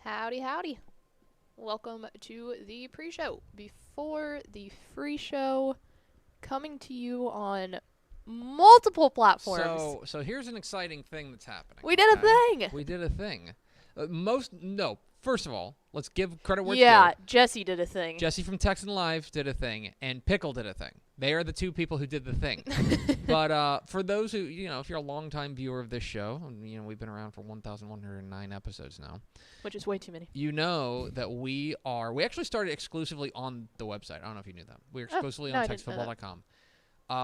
Howdy, howdy. Welcome to the pre-show. Before the free show, coming to you on multiple platforms. So here's an exciting thing that's happening. We did a thing. We did a thing. First of all, let's give credit where Yeah, it's due. Jesse did a thing. Jesse from Texan Live did a thing, and Pickle did a thing. They are the two people who did the thing. But for those who, if you're a longtime viewer of this show, and, we've been around for 1,109 episodes now. Which is way too many. You know that we actually started exclusively on the website. I don't know if you knew that. We're exclusively on textfootball.com.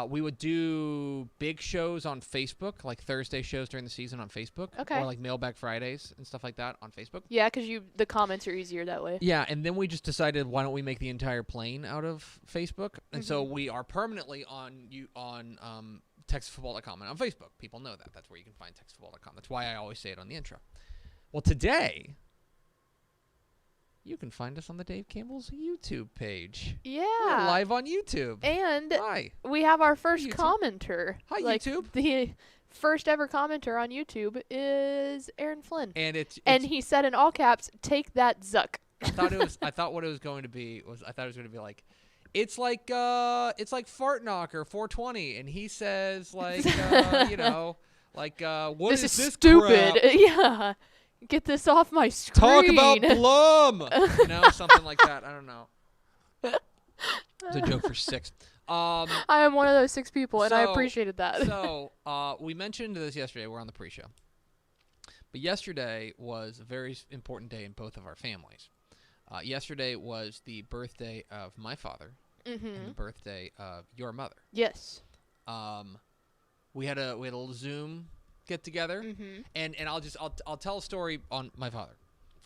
We would do big shows on Facebook, like Thursday shows during the season on Facebook. Okay. Or like Mailbag Fridays and stuff like that on Facebook. Yeah, because the comments are easier that way. Yeah, and then we just decided, why don't we make the entire plane out of Facebook? And so we are permanently on textfootball.com and on Facebook. People know that. That's where you can find textfootball.com. That's why I always say it on the intro. Well, today, you can find us on the Dave Campbell's YouTube page. Yeah. We're live on YouTube. And Hi. we have our first YouTube. commenter. Hi, like, YouTube. The first ever commenter on YouTube is Aaron Flynn. And he said in all caps, "Take that, Zuck." I thought what it was going to be like, it's like Fart Knocker 420, and he says like what is this stupid? crap? Yeah. Get this off my screen. Talk about Blum. Something like that. I don't know. It's a joke for six. I am one of those 6 people, and I appreciated that. So we mentioned this yesterday. We're on the pre-show. But yesterday was a very important day in both of our families. Yesterday was the birthday of my father and the birthday of your mother. Yes. We had a little Zoom get together, and I'll tell a story on my father.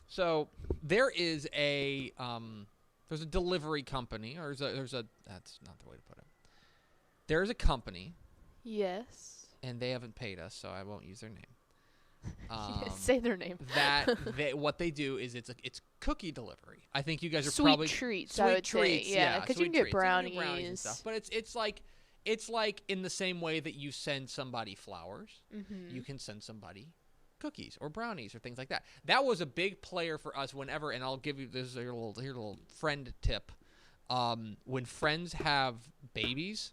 So there is there's a delivery company, or there's a that's not the way to put it. There is a company. Yes. And they haven't paid us, so I won't use their name. Say their name. What they do is it's cookie delivery. I think you guys are sweet probably treats. Sweet I would treats, say. Yeah, because you can get brownies and stuff. But it's like in the same way that you send somebody flowers, you can send somebody cookies or brownies or things like that. That was a big player for us whenever, and I'll give you this your little friend tip. When friends have babies,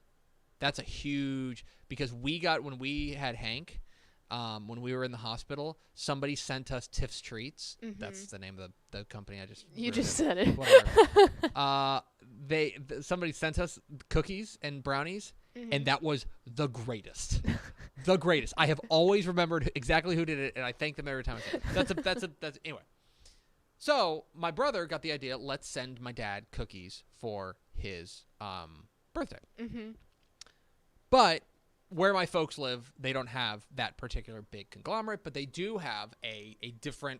that's a huge, because when we had Hank, when we were in the hospital, somebody sent us Tiff's Treats. That's the name of the company. You just said it. Whatever. Somebody sent us cookies and brownies, and that was the greatest. The greatest. I have always remembered exactly who did it, and I thank them every time I say it. That's anyway. So my brother got the idea, let's send my dad cookies for his birthday. But where my folks live, they don't have that particular big conglomerate, but they do have a different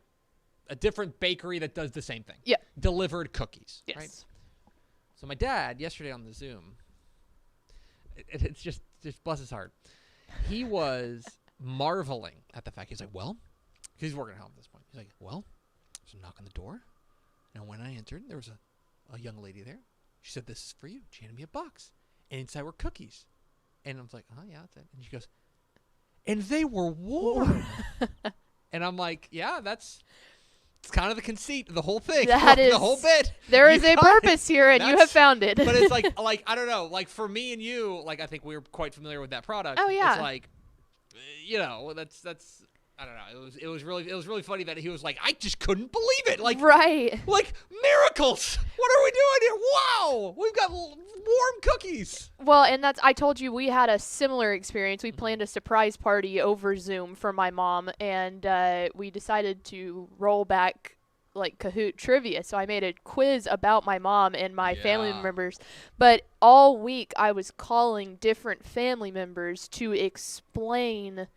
bakery that does the same thing. Yeah. Delivered cookies. Yes. Right? So my dad, yesterday on the Zoom, it's just bless his heart, he was marveling at the fact. He's like, well, because he's working at home at this point. He's like, well, there's a knock on the door. And when I entered, there was a young lady there. She said, this is for you. She handed me a box. And inside were cookies. And I was like, oh, yeah, that's it. And she goes, and they were warm. And I'm like, yeah, it's kind of the conceit of the whole thing. That is the whole bit. There is a purpose here, and you have found it. But it's like I don't know, like for me and you, like I think we were quite familiar with that product. Oh yeah. It's like, that's I don't know. It was really funny that he was like, I just couldn't believe it. Like right. Like miracles. What are we doing here? Wow, we've got warm cookies. Well, and I told you we had a similar experience. We planned a surprise party over Zoom for my mom, and we decided to roll back like Kahoot trivia. So I made a quiz about my mom and my family members. But all week I was calling different family members to explain.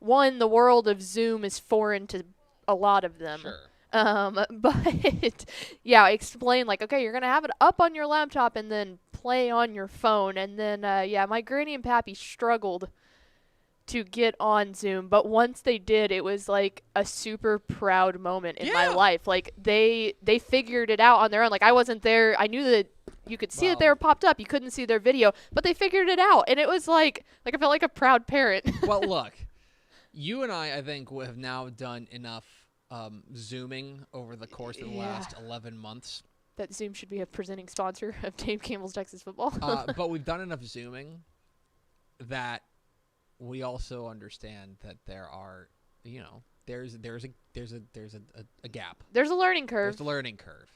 One, the world of Zoom is foreign to a lot of them. Sure. But yeah, explain like, okay, you're going to have it up on your laptop and then play on your phone. And then, my granny and pappy struggled to get on Zoom. But once they did, it was like a super proud moment in my life. Like they figured it out on their own. Like I wasn't there. I knew that you could see that they were popped up. You couldn't see their video, but they figured it out. And it was like I felt like a proud parent. Well, look, you and I think, have now done enough Zooming over the course of the Yeah. last 11 months. That Zoom should be a presenting sponsor of Dave Campbell's Texas Football. But we've done enough Zooming that we also understand that there are, there's a gap. There's a learning curve. There's a learning curve.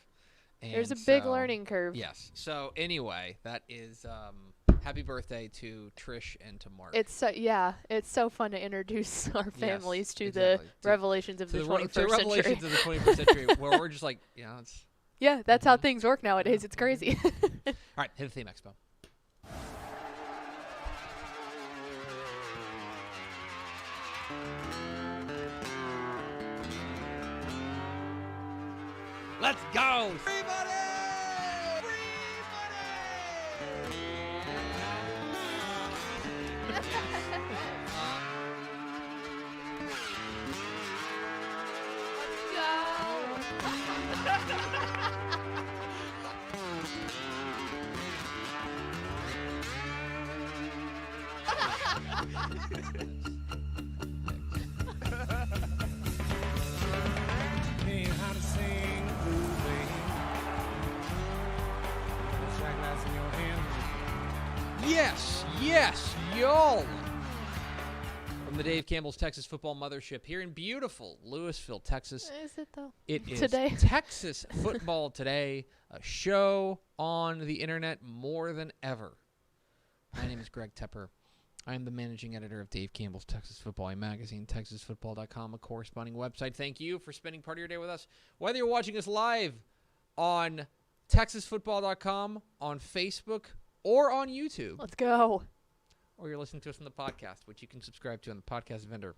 And There's a big learning curve. Yes. So anyway, that is happy birthday to Trish and to Mark. It's so fun to introduce our families to exactly. the revelations of the 21st century. Revelations of the 21st century, where we're just like, it's. Yeah, that's how things work nowadays. It's crazy. All right, hit the theme, Expo. Let's go! Free money! Free Learn how to sing the blues, baby. Put shot glass in your hand. Yes, y'all! From the Dave Campbell's Texas Football Mothership here in beautiful Louisville, Texas. Is it though? It is Today. Texas Football Today, a show on the internet more than ever. My name is Greg Tepper. I am the managing editor of Dave Campbell's Texas Football, a magazine, texasfootball.com, a corresponding website. Thank you for spending part of your day with us. Whether you're watching us live on texasfootball.com, on Facebook, or on YouTube, Let's go. or you're listening to us on the podcast, which you can subscribe to on the podcast vendor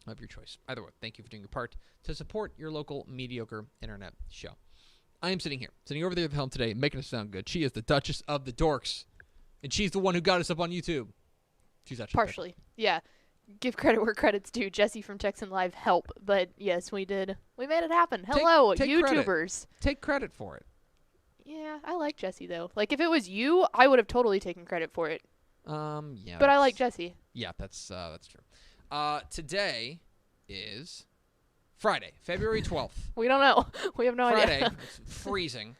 of your choice. Either way, thank you for doing your part to support your local mediocre internet show. I am sitting over there at the helm today, making us sound good. She is the Duchess of the Dorks, and she's the one who got us up on YouTube. She's actually Partially. Yeah. Give credit where credit's due. Jesse from Texan Live help. But yes, we did. We made it happen. Hello, take YouTubers. Take credit for it. Yeah, I like Jesse though. Like if it was you, I would have totally taken credit for it. Yeah. But I like Jesse. Yeah, that's true. Today is Friday, February 12th. We don't know. We have no Friday, idea. it's freezing.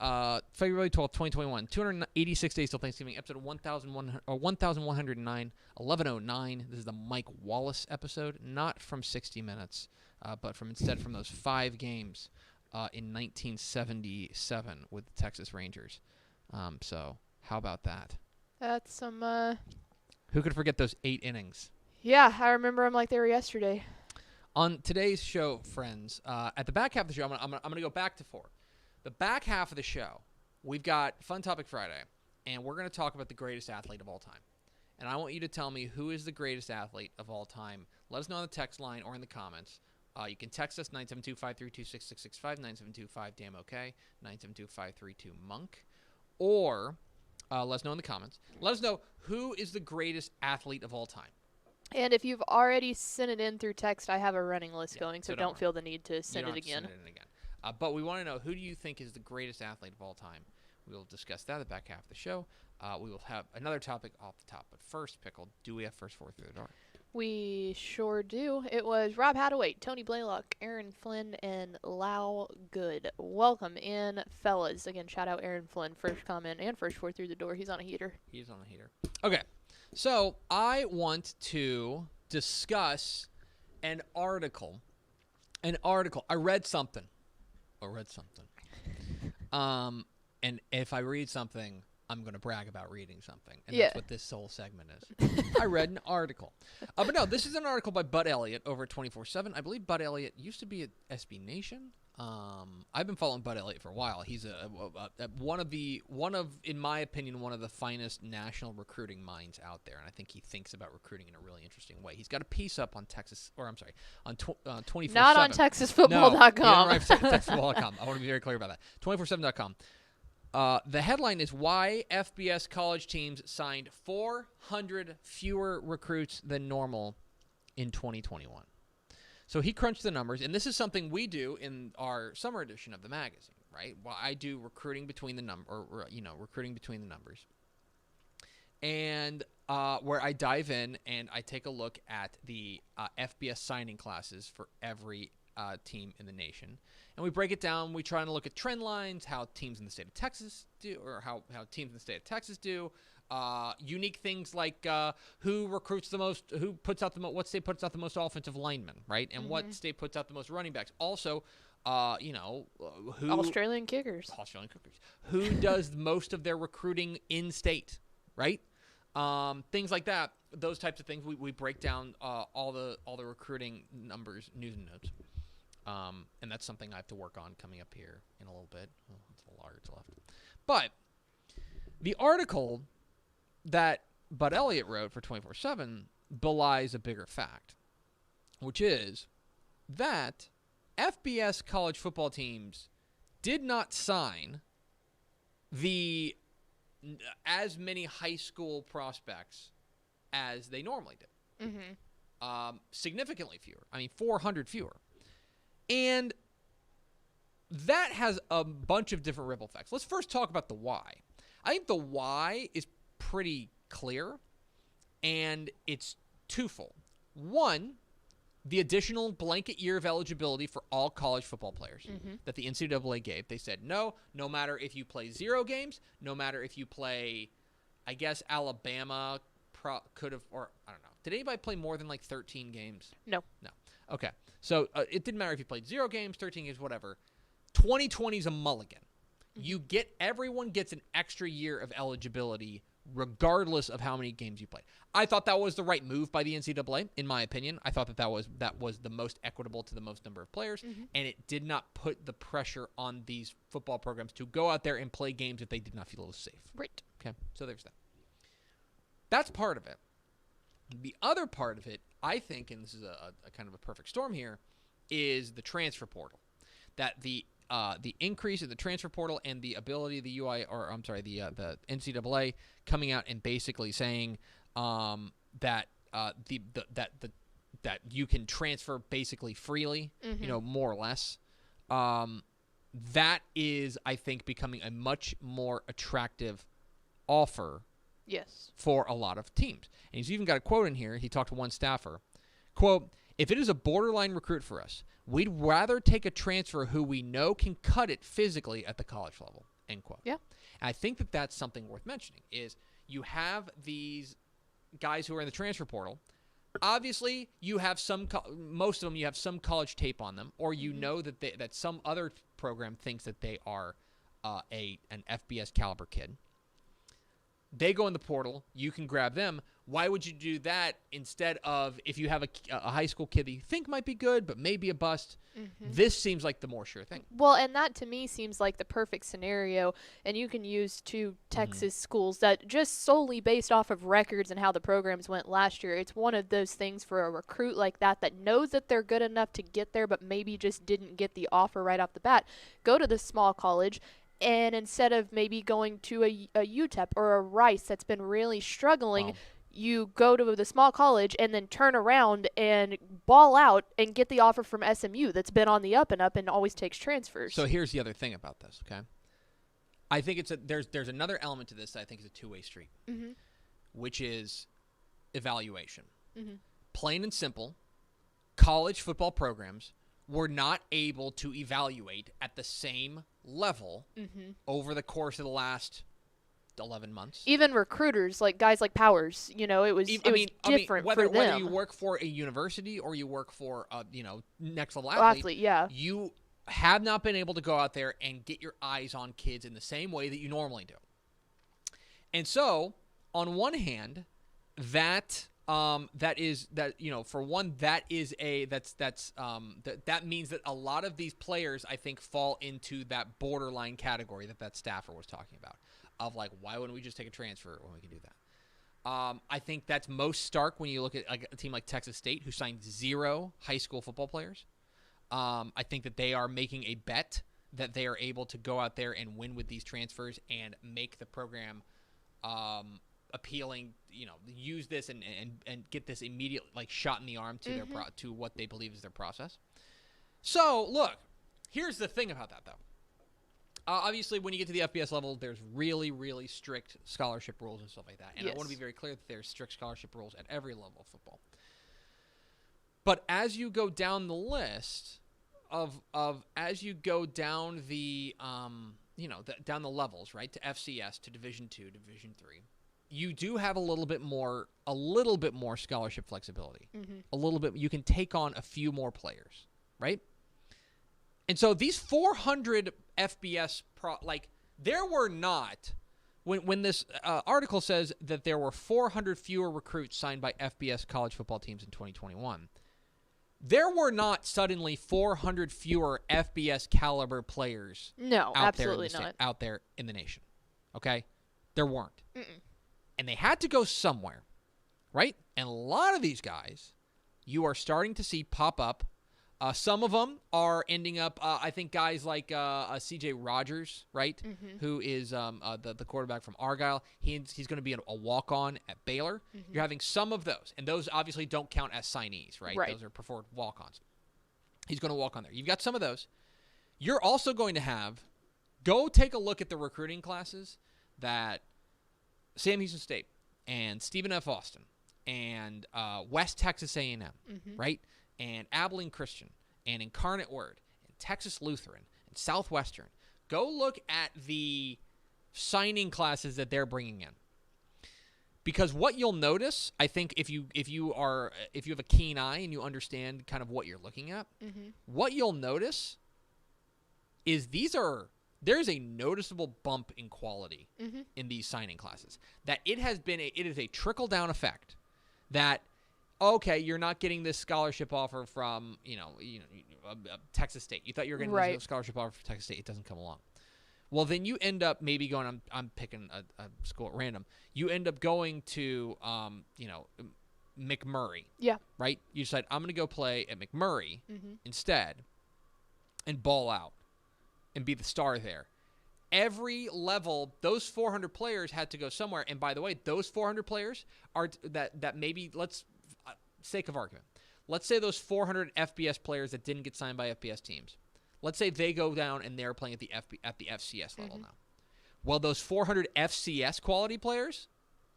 February 12th, 2021. 286 days till Thanksgiving. Episode 1109, 1109. This is the Mike Wallace episode, not from 60 Minutes, but instead from those 5 games in 1977 with the Texas Rangers. So how about that? That's some. Who could forget those 8 innings? Yeah, I remember them like they were yesterday. On today's show, friends, at the back half of the show, I'm gonna go back to 4. The back half of the show, we've got Fun Topic Friday, and we're going to talk about the greatest athlete of all time. And I want you to tell me who is the greatest athlete of all time. Let us know on the text line or in the comments. You can text us 972-532-6665, 972-5-DAMN-OK, 972-532-MONK, or let us know in the comments. Let us know who is the greatest athlete of all time. And if you've already sent it in through text, I have a running list going, so so don't don't feel the need to send You don't it have to again. send it in again. But we want to know, who do you think is the greatest athlete of all time? We will discuss that at the back half of the show. We will have another topic off the top. But first, Pickle, do we have first 4 through the door? We sure do. It was Rob Hadaway, Tony Blaylock, Aaron Flynn, and Lau Good. Welcome in, fellas. Again, shout out Aaron Flynn. First comment and first 4 through the door. He's on a heater. He's on a heater. Okay. So I want to discuss an article. I read something. And if I read something, I'm going to brag about reading something. And Yeah. that's what this whole segment is. I read an article. But no, this is an article by Bud Elliott over at 24/7. I believe Bud Elliott used to be at SB Nation. I've been following Bud Elliott for a while. He's one of, in my opinion, one of the finest national recruiting minds out there, and I think he thinks about recruiting in a really interesting way. He's got a piece up on on 24/7. Not on TexasFootball.com. No, TexasFootball.com. I want to be very clear about that. 247.com. The headline is why FBS college teams signed 400 fewer recruits than normal in 2021. So he crunched the numbers, and this is something we do in our summer edition of the magazine, right? Well, I do recruiting between the recruiting between the numbers, and where I dive in and I take a look at the FBS signing classes for every team in the nation. And we break it down. We try to look at trend lines, how teams in the state of Texas do, or how teams in the state of Texas do. Unique things like who recruits the most, what state puts out the most offensive linemen, right? And what state puts out the most running backs. Also, who Australian kickers. Who does most of their recruiting in state, right? Things like that. Those types of things. We break down all the recruiting numbers, news and notes. And that's something I have to work on coming up here in a little bit. Oh, it's a lot left. But the article that Bud Elliott wrote for 24/7 belies a bigger fact, which is that FBS college football teams did not sign as many high school prospects as they normally did. Significantly fewer. 400 fewer. And that has a bunch of different ripple effects. Let's first talk about the why. I think the why is pretty clear, and it's twofold. One, the additional blanket year of eligibility for all college football players that the NCAA gave. They said, no matter if you play 0 games, no matter if you play, I guess Alabama could have, or I don't know. Did anybody play more than 13 games? No. Okay. So it didn't matter if you played 0 games, 13 games, whatever. 2020 is a mulligan. Everyone gets an extra year of eligibility regardless of how many games you played. I thought that was the right move by the NCAA, in my opinion. I thought that was the most equitable to the most number of players, and it did not put the pressure on these football programs to go out there and play games if they did not feel safe. Right. Okay, so there's that. That's part of it. The other part of it, I think, and this is a kind of a perfect storm here, is the transfer portal. That the increase in the transfer portal and the ability of the the NCAA coming out and basically saying that you can transfer basically freely, more or less. That is, I think, becoming a much more attractive offer. Yes. For a lot of teams. And he's even got a quote in here. He talked to one staffer. Quote, "If it is a borderline recruit for us, we'd rather take a transfer who we know can cut it physically at the college level." End quote. Yeah. And I think that that's something worth mentioning is you have these guys who are in the transfer portal. Obviously, you have most of them, you have some college tape on them, or you know that some other program thinks that they are an FBS caliber kid. They go in the portal. You can grab them. Why would you do that instead of if you have a high school kid that you think might be good but maybe a bust? This seems like the more sure thing. Well, and that to me seems like the perfect scenario, and you can use 2 Texas schools that just solely based off of records and how the programs went last year. It's one of those things for a recruit like that knows that they're good enough to get there but maybe just didn't get the offer right off the bat. Go to the small college. And instead of maybe going to a UTEP or a Rice that's been really struggling, you go to the small college and then turn around and ball out and get the offer from SMU that's been on the up and up and always takes transfers. So here's the other thing about this, okay? I think there's another element to this that I think is a two-way street, which is evaluation. Plain and simple, college football programs were not able to evaluate at the same level over the course of the last 11 months. Even recruiters, like guys like Powers, it was different whether, for them. Whether you work for a university or you work for a next level athlete, you have not been able to go out there and get your eyes on kids in the same way that you normally do. And so, on one hand, that means that a lot of these players, I think, fall into that borderline category that staffer was talking about of like, why wouldn't we just take a transfer when we can do that? I think that's most stark when you look at a team like Texas State, who signed 0 high school football players. I think that they are making a bet that they are able to go out there and win with these transfers and make the program appealing, use this and get this immediate shot in the arm to their to what they believe is their process. So look, here's the thing about that though. Obviously, when you get to the FBS level, there's really, really strict scholarship rules and stuff like that. And I want to be very clear that there's strict scholarship rules at every level of football. But as you go down the list, of as you go down the down the levels, right, to FCS, to Division 2, Division 3, you do have a little bit more scholarship flexibility. A little bit, you can take on a few more players, right? And so these 400 FBS there were not, when this article says that there were 400 fewer recruits signed by FBS college football teams in 2021, there were not suddenly 400 fewer FBS caliber players No, absolutely not. out there in the nation. Okay? There weren't. Mm-mm. And they had to go somewhere, right? And a lot of these guys you are starting to see pop up. Some of them are ending up, I think, guys like C.J. Rogers, right, who is the quarterback from Argyle. He's going to be a walk-on at Baylor. You're having some of those, and those obviously don't count as signees, right? Those are preferred walk-ons. He's going to walk on there. You've got some of those. You're also going to go take a look at the recruiting classes that Sam Houston State and Stephen F. Austin and West Texas A&M, right? And Abilene Christian, and Incarnate Word, and Texas Lutheran, and Southwestern. Go look at the signing classes that they're bringing in, because what you'll notice, I think, if you have a keen eye and you understand kind of what you're looking at, what you'll notice is there's a noticeable bump in quality in these signing classes. That it is a trickle down effect that. Okay, you're not getting this scholarship offer from, Texas State. You thought you were going to get a scholarship offer from Texas State. It doesn't come along. Well, then you end up maybe going, I'm picking a school at random. You end up going to, McMurray. Yeah. Right? You decide, I'm going to go play at McMurray instead and ball out and be the star there. Every level, those 400 players had to go somewhere. And by the way, those 400 players are that maybe, sake of argument, let's say those 400 FBS players that didn't get signed by FBS teams, let's say they go down and they're playing at the FCS level now. Well, those 400 FCS quality players,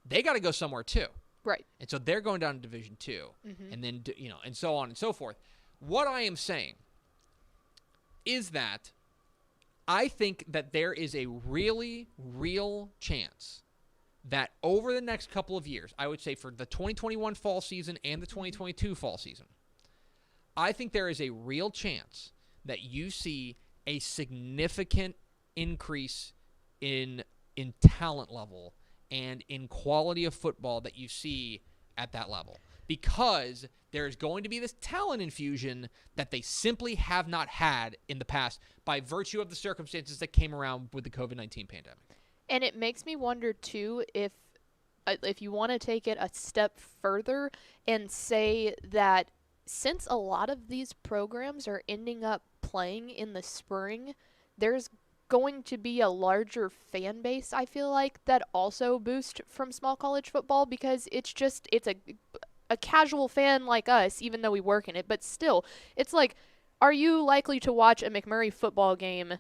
they got to go somewhere too. Right. And so they're going down to Division 2 and then, and so on and so forth. What I am saying is that I think that there is a really real chance that over the next couple of years, I would say for the 2021 fall season and the 2022 fall season, I think there is a real chance that you see a significant increase in talent level and in quality of football that you see at that level, because there's going to be this talent infusion that they simply have not had in the past by virtue of the circumstances that came around with the COVID-19 pandemic. And it makes me wonder, too, if you want to take it a step further and say that since a lot of these programs are ending up playing in the spring, there's going to be a larger fan base, I feel like, that also boosts from small college football, because it's a casual fan like us, even though we work in it. But still, it's like, are you likely to watch a McMurray football game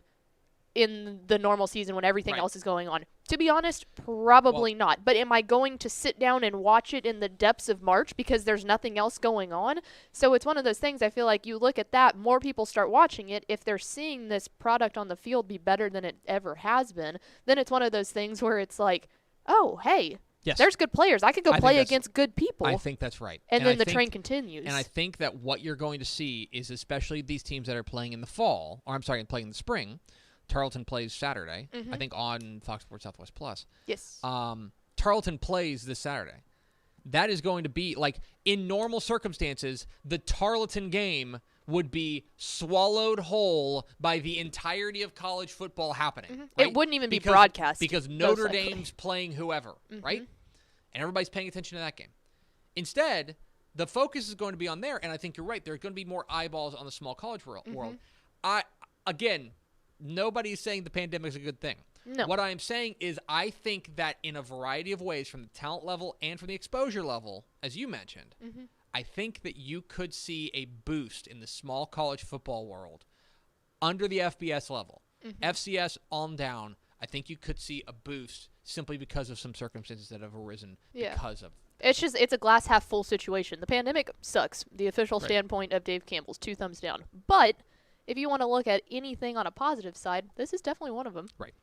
in the normal season when everything else is going on? To be honest, probably not. But am I going to sit down and watch it in the depths of March because there's nothing else going on? So it's one of those things, I feel like you look at that, more people start watching it. If they're seeing this product on the field be better than it ever has been, then it's one of those things where it's like, oh, hey, there's good players. I could go play against good people. I think that's right. And then the train continues. And I think that what you're going to see is, especially these teams that are playing in the fall, or I'm sorry, playing in the spring. Tarleton plays Saturday, I think, on Fox Sports Southwest Plus. Yes. Tarleton plays this Saturday. That is going to be, like, in normal circumstances, the Tarleton game would be swallowed whole by the entirety of college football happening. Right? It wouldn't even be broadcast. Because Notre Dame's playing whoever, right? And everybody's paying attention to that game. Instead, the focus is going to be on there, and I think you're right. There's going to be more eyeballs on the small college world. Again, nobody's saying the pandemic is a good thing. No. What I'm saying is I think that in a variety of ways, from the talent level and from the exposure level, as you mentioned, I think that you could see a boost in the small college football world under the FBS level. FCS on down, I think you could see a boost simply because of some circumstances that have arisen because of. It's a glass half full situation. The pandemic sucks. The official standpoint of Dave Campbell's 2 thumbs down. But if you want to look at anything on a positive side, this is definitely one of them. Right.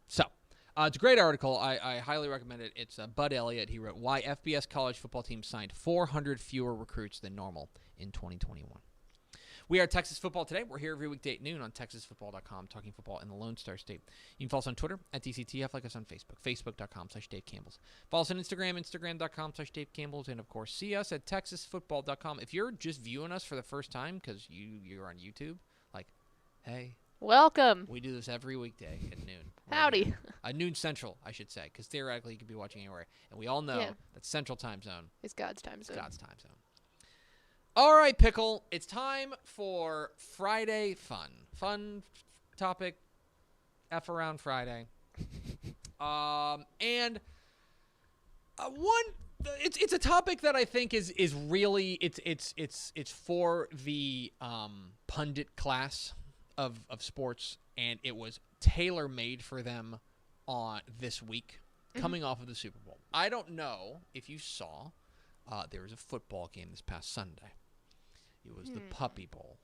So, it's a great article. I highly recommend it. It's Bud Elliott. He wrote, Why FBS college football teams signed 400 fewer recruits than normal in 2021. We are Texas Football Today. We're here every weekday at noon on TexasFootball.com, talking football in the Lone Star State. You can follow us on Twitter at TCTF, like us on Facebook, Facebook.com/Dave Campbell's. Follow us on Instagram, Instagram.com/Dave Campbell's, and of course, see us at TexasFootball.com. If you're just viewing us for the first time because you're on YouTube, like, hey, Welcome. we do this every weekday at noon. Howdy. Noon Central, I should say, because theoretically you could be watching anywhere, and we all know that Central Time Zone It's God's time is zone. God's time zone. All right, Pickle, it's time for Friday fun. Fun topic, F around Friday. It's a topic that I think is really it's for the pundit class of sports, and it was tailor made for them on this week, coming off of the Super Bowl. I don't know if you saw, there was a football game this past Sunday. It was the Puppy Bowl.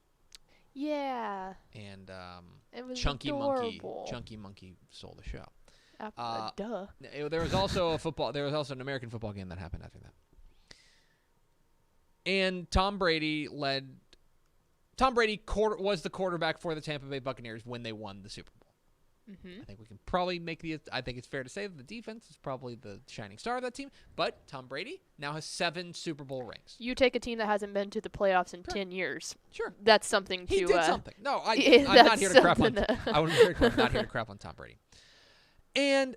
Yeah. And It was Chunky adorable. Monkey stole the show. Duh. There was also There was also an American football game that happened after that. And Tom Brady was the quarterback for the Tampa Bay Buccaneers when they won the Super Bowl. I think we can probably I think it's fair to say that the defense is probably the shining star of that team. But Tom Brady now has 7 Super Bowl rings. You take a team that hasn't been to the playoffs in 10 years. Sure. That's something to... He did something. No, I'm not here to crap on... I would be very clear, I'm not here to crap on Tom Brady. And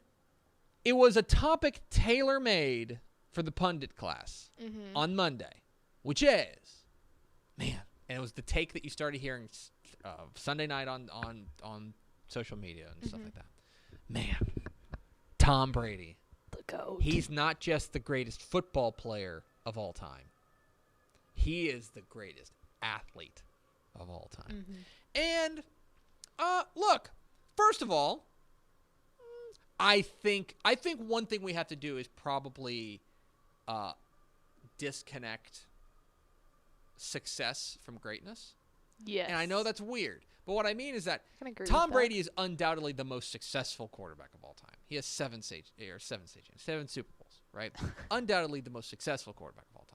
it was a topic tailor-made for the pundit class on Monday, which is, man, and it was the take that you started hearing Sunday night on social media and stuff like that. Man, Tom Brady. The GOAT. He's not just the greatest football player of all time. He is the greatest athlete of all time. And look, first of all, I think one thing we have to do is probably disconnect success from greatness. Yes. And I know that's weird. But what I mean is that I can agree Tom with Brady is undoubtedly the most successful quarterback of all time. He has 7 Super Bowls, right? Undoubtedly the most successful quarterback of all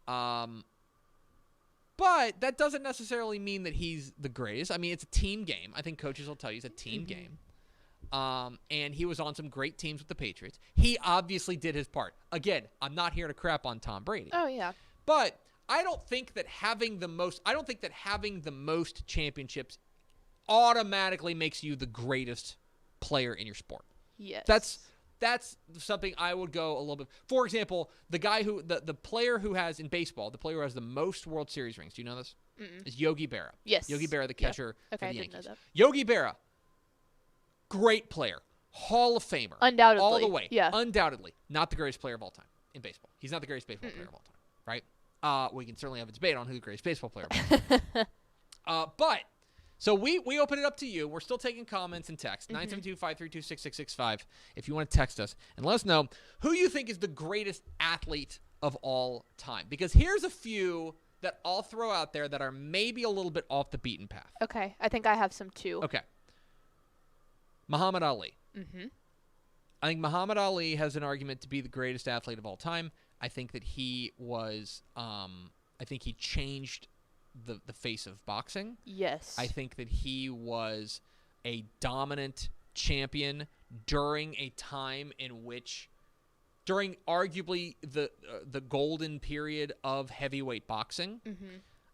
time. But that doesn't necessarily mean that he's the greatest. I mean, it's a team game. I think coaches will tell you it's a team game. And he was on some great teams with the Patriots. He obviously did his part. Again, I'm not here to crap on Tom Brady. Oh, yeah. But I don't think that having the most championships automatically makes you the greatest player in your sport. Yes. That's something I would go a little bit. For example, the player who has in baseball, the player who has the most World Series rings. Do you know this? Is Yogi Berra. Yes. Yogi Berra, the catcher for the I Yankees. didn't know that. Yogi Berra, great player, Hall of Famer, Undoubtedly. all the way. Yeah. Undoubtedly, not the greatest player of all time in baseball. He's not the greatest baseball player of all time, right? We can certainly have a debate on who the greatest baseball player of all time. But so we open it up to you. We're still taking comments and text. 972-532-6665 if you want to text us and let us know who you think is the greatest athlete of all time. Because here's a few that I'll throw out there that are maybe a little bit off the beaten path. Okay. I think I have some too. Okay. Muhammad Ali. I think Muhammad Ali has an argument to be the greatest athlete of all time. I think that he was I think he changed the face of boxing. Yes. I think that he was a dominant champion during a time in which, during arguably the golden period of heavyweight boxing.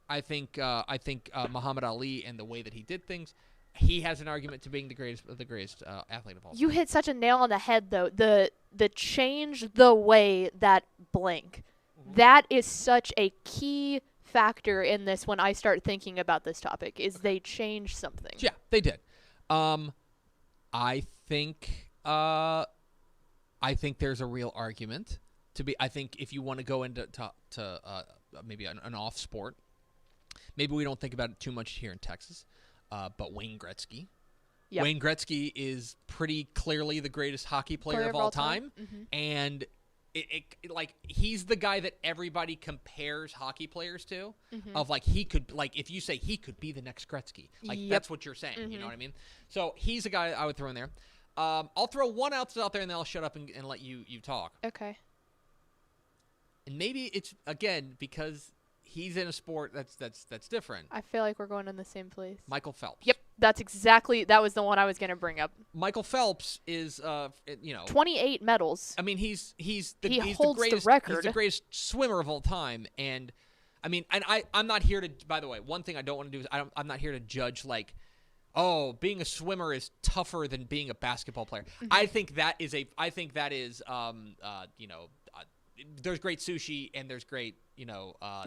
I think Muhammad Ali and the way that he did things, he has an argument to being the greatest athlete of all time. You hit such a nail on the head, though. The change the way that blank. That is such a key factor in this when I start thinking about this topic, is they changed something. Yeah, they did. I think there's a real argument to be. I think if you want to go into maybe an off sport, maybe we don't think about it too much here in Texas, but Wayne Gretzky. Yep. Wayne Gretzky is pretty clearly the greatest hockey player of all time. And like he's the guy that everybody compares hockey players to. Mhm. Of like he could like if you say he could be the next Gretzky, like Yep. that's what you're saying. You know what I mean? So he's a guy I would throw in there. I'll throw one out there and then I'll shut up and let you talk. Okay. And maybe it's again because he's in a sport that's different. I feel like we're going in the same place. Michael Phelps. Yep. That was the one I was going to bring up. Michael Phelps is 28 medals. I mean, he's He the holds the greatest. record. He's the greatest swimmer of all time, and I mean, I'm not here to. By the way, one thing I don't want to do is I'm not here to judge like, oh, being a swimmer is tougher than being a basketball player. I think that is there's great sushi and there's great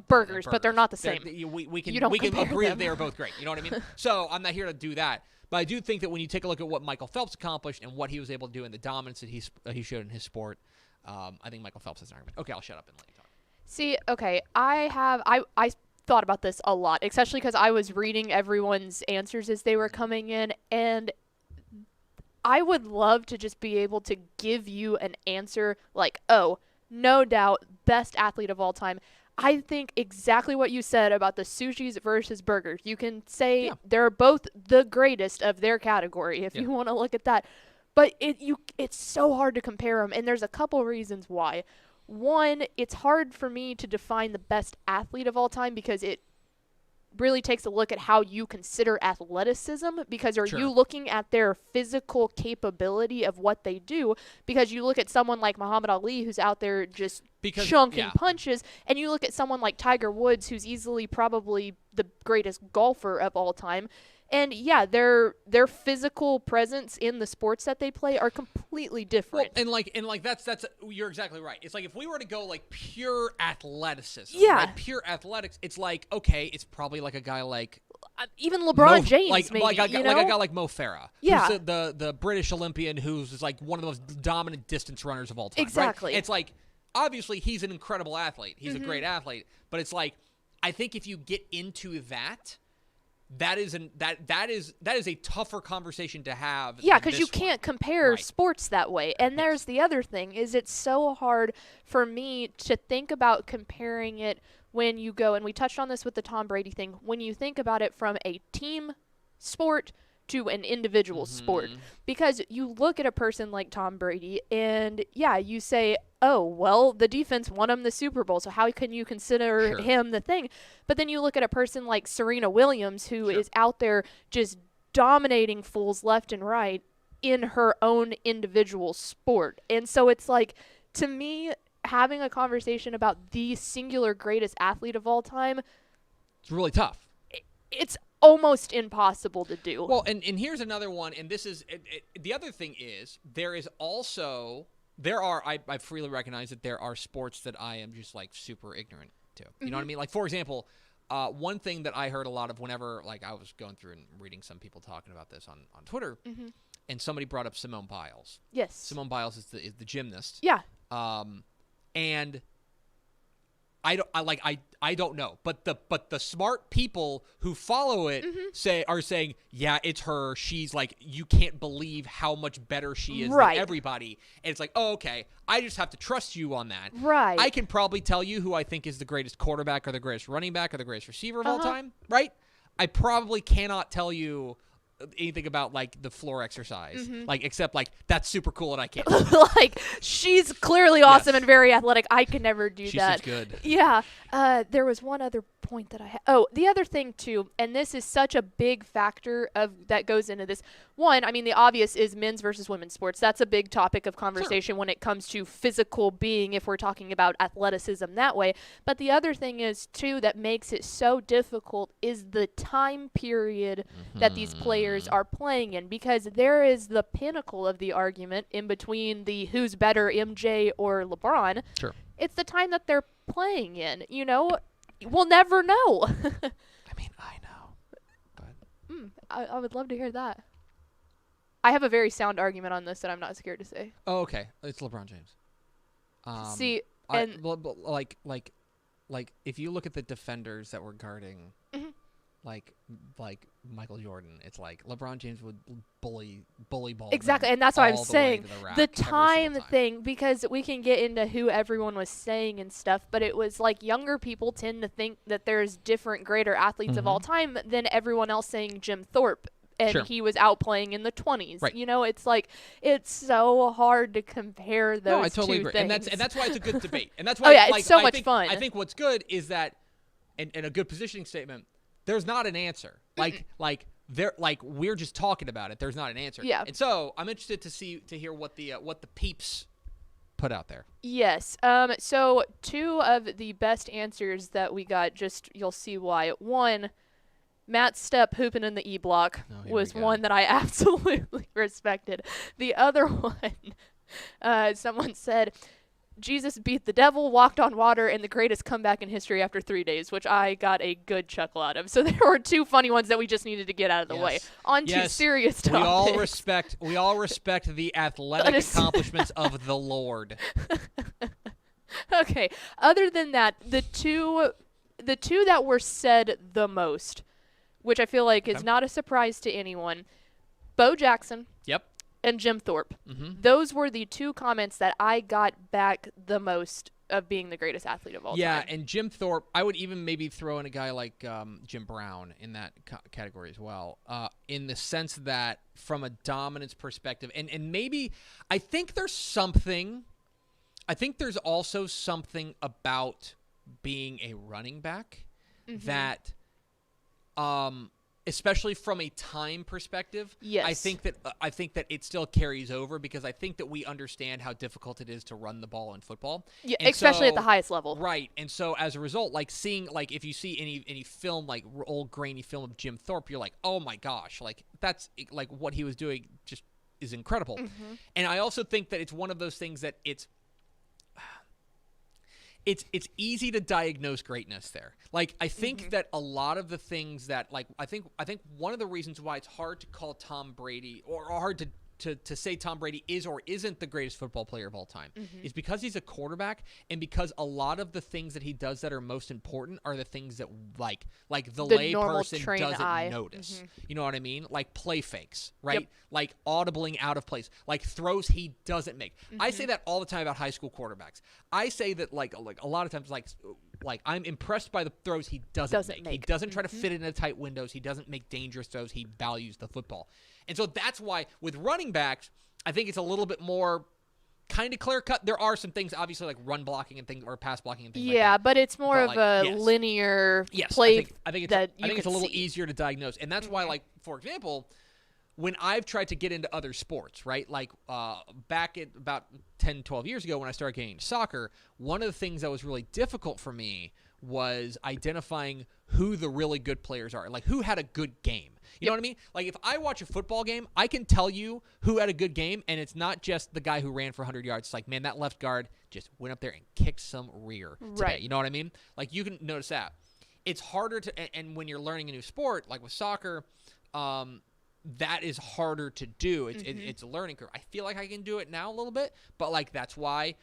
Burgers, but they're not the same. We can You don't compare agree them. that they are both great. You know what I mean? So I'm not here to do that. But I do think that when you take a look at what Michael Phelps accomplished and what he was able to do and the dominance that he showed in his sport, I think Michael Phelps has an argument. Okay, I'll shut up and let you talk. See, okay, I thought about this a lot, especially because I was reading everyone's answers as they were coming in, and I would love to just be able to give you an answer like, oh, no doubt, best athlete of all time. I think exactly what you said about the sushis versus burgers. You can say they're both the greatest of their category if you want to look at that. But it's so hard to compare them, and there's a couple reasons why. One, it's hard for me to define the best athlete of all time because it really takes a look at how you consider athleticism, because are you looking at their physical capability of what they do? Because you look at someone like Muhammad Ali, who's out there just chunking punches, and you look at someone like Tiger Woods, who's easily probably the greatest golfer of all time. And yeah, their physical presence in the sports that they play are completely different. Well, and that's you're exactly right. It's like if we were to go like pure athleticism, right? Pure athletics, it's like okay, it's probably like a guy like even LeBron James, maybe like a guy like Mo Farah, yeah, who's the British Olympian who's like one of the most dominant distance runners of all time. Exactly. Right? It's like obviously he's an incredible athlete. He's a great athlete, but it's like I think if you get into that. That is a tougher conversation to have. Yeah, because you can't compare sports that way. And there's the other thing is it's so hard for me to think about comparing it when you go, and we touched on this with the Tom Brady thing, when you think about it from a team sport to an individual sport. Because you look at a person like Tom Brady and, yeah, you say, oh, well, the defense won him the Super Bowl, so how can you consider him the thing? But then you look at a person like Serena Williams, who is out there just dominating fools left and right in her own individual sport. And so it's like, to me, having a conversation about the singular greatest athlete of all time, it's really tough. It's almost impossible to do. Well, and here's another one, and this is the other thing is I freely recognize that there are sports that I am just like super ignorant to. You know what I mean? Like for example, one thing that I heard a lot of whenever like I was going through and reading some people talking about this on Twitter, and somebody brought up Simone Biles. Yes. Simone Biles is the gymnast. Yeah. And I don't know, but the smart people who follow it are saying, yeah, it's her. She's like, you can't believe how much better she is than everybody. And it's like, oh, okay, I just have to trust you on that. Right. I can probably tell you who I think is the greatest quarterback or the greatest running back or the greatest receiver of all time, right? I probably cannot tell you anything about like the floor exercise, like except like that's super cool and I can't. Like she's clearly awesome and very athletic. I could never do that. She's good. Yeah. There was one other point that I had. Oh, the other thing too, and this is such a big factor of that goes into this. One, I mean, the obvious is men's versus women's sports. That's a big topic of conversation when it comes to physical being, if we're talking about athleticism that way. But the other thing is too that makes it so difficult is the time period that these players are playing in, because there is the pinnacle of the argument in between the who's better, MJ or LeBron. Sure. It's the time that they're playing in, you know? We'll never know. I mean, I know. But I would love to hear that. I have a very sound argument on this that I'm not scared to say. Oh, okay. It's LeBron James. See, like if you look at the defenders that were guarding like Michael Jordan. It's like LeBron James would bully ball. Exactly, them and that's what I'm all the way saying. to the rack The every time single time. thing, because we can get into who everyone was saying and stuff, but it was like younger people tend to think that there's different greater athletes of all time than everyone else saying Jim Thorpe. And Sure. he was out playing in the 20s. Right. You know, it's like it's so hard to compare those No, I totally two agree, things. and that's why it's a good debate, and that's why. yeah, it's like, so I much think, fun. I think what's good is that, and a good positioning statement. There's not an answer. We're just talking about it. There's not an answer. Yeah. And so I'm interested to hear what the peeps put out there. Yes. So two of the best answers that we got, just you'll see why. One, Matt Stepp hooping in the E block here was we go. one that I absolutely respected. The other one, someone said, Jesus beat the devil, walked on water, and the greatest comeback in history after 3 days, which I got a good chuckle out of. So there were two funny ones that we just needed to get out of the way. On to serious topics. We all respect the athletic accomplishments of the Lord. Okay. Other than that, the two that were said the most, which I feel like is not a surprise to anyone, Bo Jackson. Yep. And Jim Thorpe. Mm-hmm. Those were the two comments that I got back the most of being the greatest athlete of all time. Yeah, and Jim Thorpe, I would even maybe throw in a guy like Jim Brown in that category as well, in the sense that from a dominance perspective, and maybe I think there's also something about being a running back that especially from a time perspective, yes. I think that it still carries over because I think that we understand how difficult it is to run the ball in football. Yeah, especially at the highest level. Right. And so as a result, like seeing, like if you see any film, like old grainy film of Jim Thorpe, you're like, oh my gosh, like that's like what he was doing just is incredible. Mm-hmm. And I also think that it's one of those things that it's easy to diagnose greatness there. Like I think that a lot of the things that like I think one of the reasons why it's hard to call Tom Brady or hard to say Tom Brady is or isn't the greatest football player of all time is because he's a quarterback and because a lot of the things that he does that are most important are the things that like the lay person doesn't notice. You know what I mean? Like play fakes, right? Yep. Like audibling out of place, like throws he doesn't make. I say that all the time about high school quarterbacks. I say that like a lot of times like I'm impressed by the throws he doesn't make. He doesn't try to fit into tight windows. He doesn't make dangerous throws. He values the football. And so that's why with running backs, I think it's a little bit more kind of clear cut. There are some things obviously like run blocking and things or pass blocking and things like that. Yeah, but it's more of a linear play. I think that it's a little see. easier to diagnose. And that's why, like, for example, when I've tried to get into other sports, right, like back at about 10, 12 years ago when I started getting into soccer, one of the things that was really difficult for me was identifying who the really good players are, like who had a good game. You know what I mean? Like if I watch a football game, I can tell you who had a good game, and it's not just the guy who ran for 100 yards. It's like, man, that left guard just went up there and kicked some rear today. Right. You know what I mean? Like you can notice that. It's harder to, and when you're learning a new sport, like with soccer, that is harder to do. It's a learning curve. I feel like I can do it now a little bit, but like that's why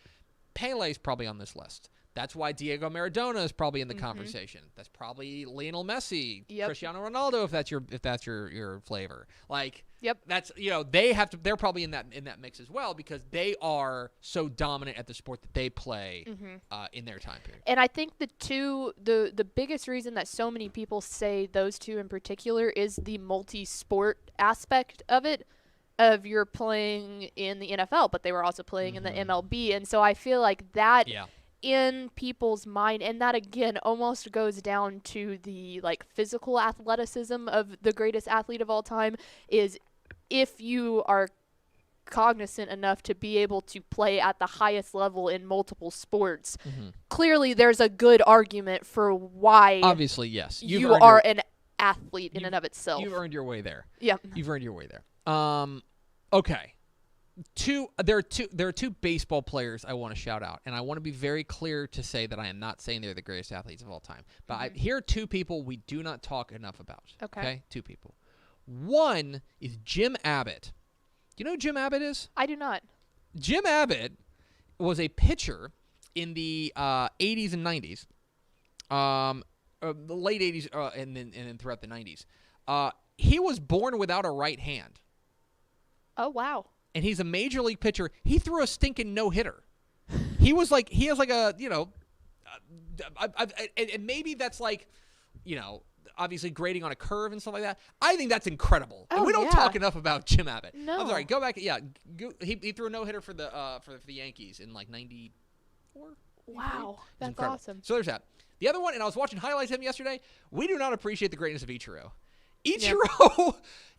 Pele's probably on this list. That's why Diego Maradona is probably in the conversation. That's probably Lionel Messi, Cristiano Ronaldo, if that's your flavor. Like, that's they're probably in that mix as well because they are so dominant at the sport that they play in their time period. And I think the biggest reason that so many people say those two in particular is the multi-sport aspect of it. Of you're playing in the NFL, but they were also playing in the MLB, and so I feel like that. Yeah. In people's mind, and that again almost goes down to the like physical athleticism of the greatest athlete of all time is if you are cognizant enough to be able to play at the highest level in multiple sports. Clearly there's a good argument for why obviously yes you are an athlete in and of itself. You've earned your way there. Yeah. You've earned your way there. Okay. There are two baseball players I want to shout out, and I want to be very clear to say that I am not saying they're the greatest athletes of all time. But here are two people we do not talk enough about. Okay? Two people. One is Jim Abbott. Do you know who Jim Abbott is? I do not. Jim Abbott was a pitcher in the 80s and 90s. the late 80s, and then throughout the 90s. He was born without a right hand, Oh, wow. and he's a major league pitcher. He threw a stinking no-hitter. He has like a, and maybe that's like, obviously grading on a curve and stuff like that. I think that's incredible. And Oh, we don't yeah. talk enough about Jim Abbott. No. I'm sorry. Go back. Yeah, he threw a no-hitter for the Yankees in like 94. Wow. It's That's incredible. awesome. So there's that. The other one, and I was watching highlights of him yesterday. We do not appreciate the greatness of Ichiro.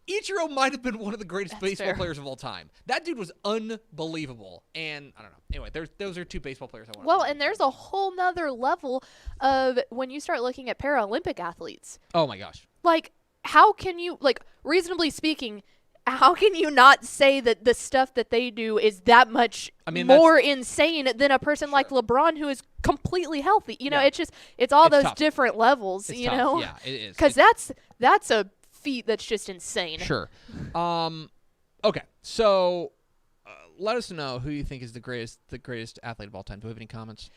Ichiro might have been one of the greatest baseball fair. players of all time. That dude was unbelievable. And I don't know. Anyway, those are two baseball players I want. Well, and there's a whole nother level of when you start looking at Paralympic athletes. Oh my gosh. Like, how can you, like, reasonably speaking, how can you not say that the stuff that they do is that much more insane than a person like LeBron who is completely healthy? Yeah. It's all It's those tough. different levels, It's you tough. know? Yeah, it is. Because that's a feat that's just insane. Sure. Okay. So, let us know who you think is the greatest athlete of all time. Do we have any comments?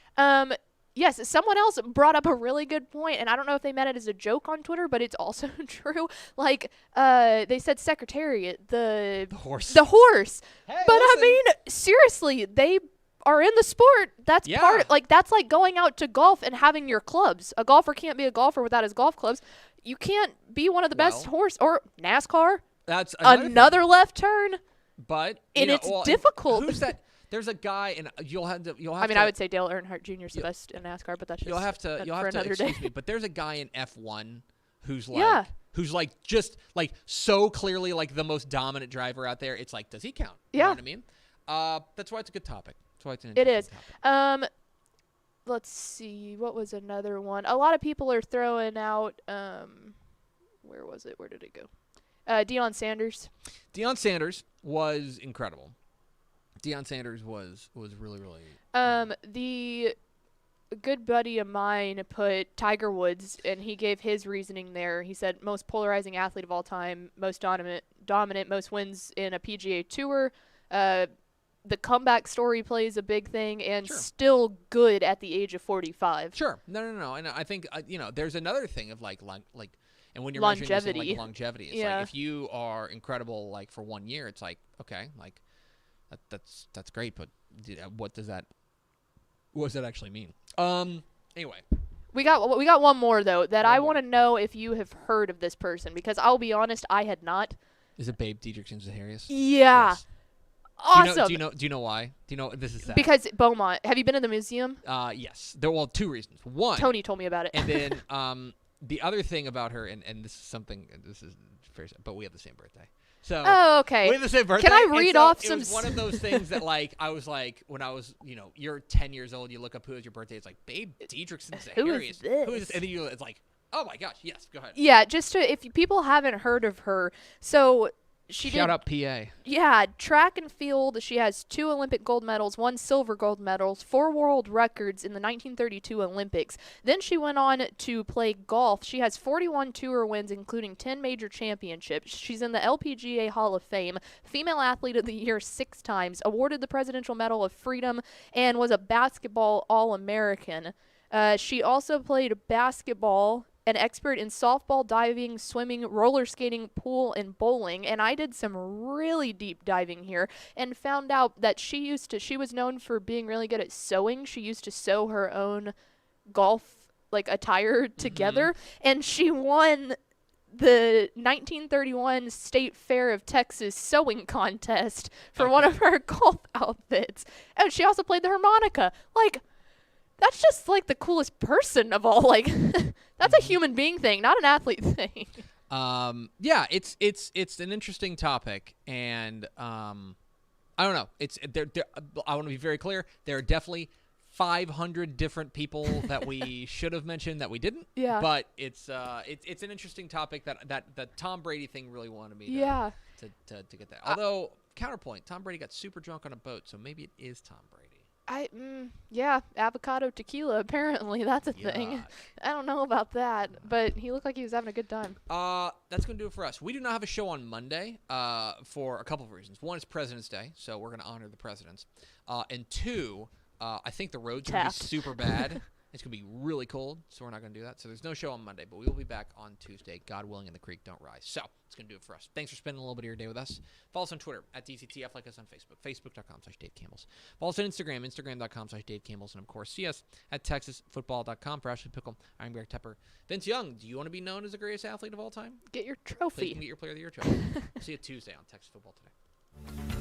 Yes, someone else brought up a really good point, and I don't know if they meant it as a joke on Twitter, but it's also true. Like, they said Secretariat, the horse. The horse. Hey, but I listen. mean, seriously, they are in the sport. That's Yeah. that's like going out to golf and having your clubs. A golfer can't be a golfer without his golf clubs. You can't be one of the best horse or NASCAR. That's Another left turn. But And it's difficult. Who's that? There's a guy, and you'll have to. I would say Dale Earnhardt Jr. is the best in NASCAR, but that's just You'll have to another day. excuse me, but there's a guy in F1 who's Yeah. just like so clearly like the most dominant driver out there. It's like, does he count? You Yeah. know what I mean? That's why it's a good topic. That's why it's an It interesting is. topic. Let's see. What was another one? A lot of people are throwing out. Where was it? Where did it go? Deion Sanders. Deion Sanders was incredible. Deion Sanders was really, really. The good buddy of mine put Tiger Woods, and he gave his reasoning there. He said most polarizing athlete of all time, most dominant, most wins in a PGA Tour. The comeback story plays a big thing, and Sure. still good at the age of 45. Sure. No. And I think there's another thing of like, and when you're measuring this in, like, longevity, it's Yeah. like if you are incredible like for 1 year, it's like okay, like that's great, but what does that actually mean? Anyway, We got one more though that I want to know if you have heard of this person, because I'll be honest, I had not. is it Babe Dietrichson Zaharias? Yeah. Yes. Awesome. Do you know why? Do you know this is sad? Because Beaumont. Have you been to the museum? Yes. There were two reasons. One, Tony told me about it. and then the other thing about her, and this is something. This is fair, but we have the same birthday. So Oh, okay. we have the same birthday. Can I and read so off it some was one of those things that like I was like when I was you're 10 years old, you look up who is your birthday. It's like Babe Dietrichson Zaharias. Who is this? Who is this? And then it's like, oh my gosh, yes, go ahead. Yeah, if people haven't heard of her, so she Shout did. out PA. Yeah, track and field. She has 2 Olympic gold medals, 1 silver gold medals, 4 world records in the 1932 Olympics. Then she went on to play golf. She has 41 tour wins, including 10 major championships. She's in the LPGA Hall of Fame, Female Athlete of the Year 6 times, awarded the Presidential Medal of Freedom, and was a basketball All-American. She also played basketball, an expert in softball, diving, swimming, roller skating, pool, and bowling. And I did some really deep diving here and found out that she was known for being really good at sewing. She used to sew her own golf attire together, and she won the 1931 State Fair of Texas sewing contest for one of her golf outfits. And she also played the harmonica. That's just the coolest person of all. That's a human being thing, not an athlete thing. Yeah, it's an interesting topic, and I don't know. I want to be very clear. There are definitely 500 different people that we should have mentioned that we didn't. Yeah. But it's an interesting topic that Tom Brady thing really wanted me to get that. Although counterpoint, Tom Brady got super drunk on a boat, so maybe it is Tom Brady. Yeah, avocado tequila, apparently. That's a thing. Yuck. I don't know about that, but he looked like he was having a good time. That's going to do it for us. We do not have a show on Monday for a couple of reasons. One is President's Day, so we're going to honor the presidents. And two, I think the roads are going to be super bad. It's going to be really cold, so we're not going to do that. So there's no show on Monday, but we will be back on Tuesday, God willing, and the creek don't rise. So it's going to do it for us. Thanks for spending a little bit of your day with us. Follow us on Twitter at DCTF, like us on Facebook, facebook.com/DaveCampbells. Follow us on Instagram, instagram.com/DaveCampbells, and of course, see us at texasfootball.com. For Ashley Pickle, I'm Greg Tepper. Vince Young, do you want to be known as the greatest athlete of all time? Get your Please trophy. get your Player of the Year trophy. See you Tuesday on Texas Football Today.